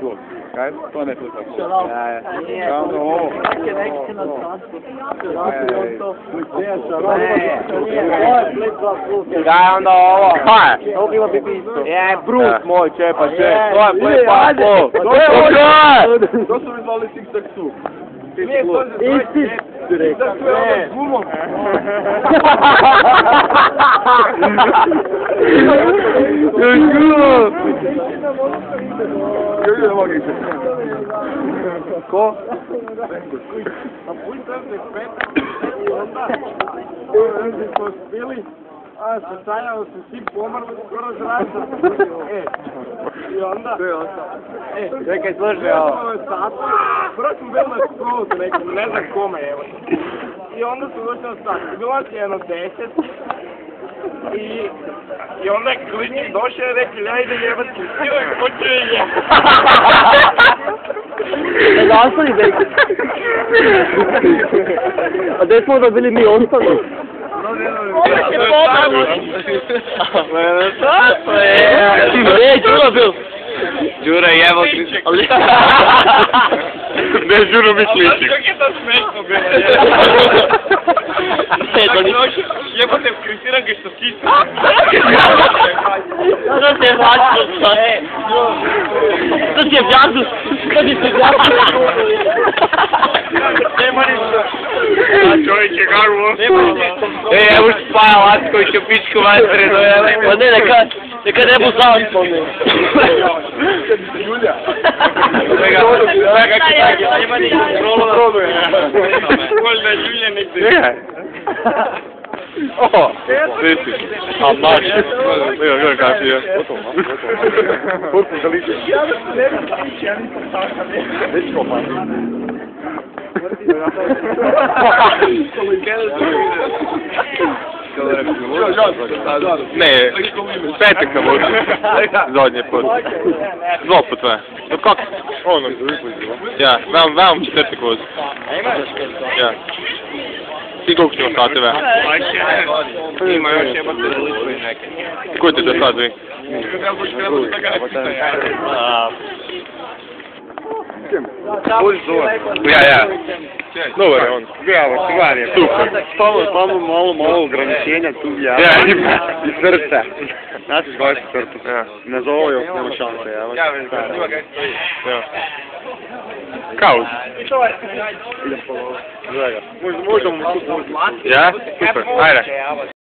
blok. Kaj? To ne slušam. Kaj onda ovo? Kaj? To bilo bi isto. Brut moj, čepa, to je To su mi zvali tic-tac-toe. Isti. Ko? A sačajao se svi pomrli skoro zrača. I onda... Čekaj, slušaj ovo. Prvo sam bil na skrotu nekom, ne znam kome, evo. I onda sam došao sat. Bilo nas je jedno 10. I onda je klinik došao i rekli, ajde jebati, stiloj, hoću je jebati. Da ostali neki. A gdje smo dobili mi ostali? Đuro bil. Đuro je evo Ne, Đuro mi kliči. Kako je to smešno bilo? Jebate, kritiram ga što si. To ti je vlačilo što je. To ti je vjazu. To ti je vjazu. Nema ništa. Čovječe, garvo. Evo što spaja Latko i što pičku matere. Pa ne, neka ne bu zaspao me. Julja. Nema ništa. Koljda Julja negdje. Oho, vidi. A maš. Evo kako je. Kurku da liče. Ja nisam tako. Već ko pa. Ne, petak nam uči. Zadnje put. Zoput sve. No kako? Ono, ja, vam četvrtak vozi. Ja. Ti koliko ćemo sati ve? Ima još jebate lične neke. Koji ti do sad vi? Ja. Dobar je on. Bravo, stvar je. Super. Samo malo ograničenja tu ja. I srca. Znači zgledaš srcu. Ne zove još, nema šanse. Ja. Kaos. Možemo. Ja? Super, ajde.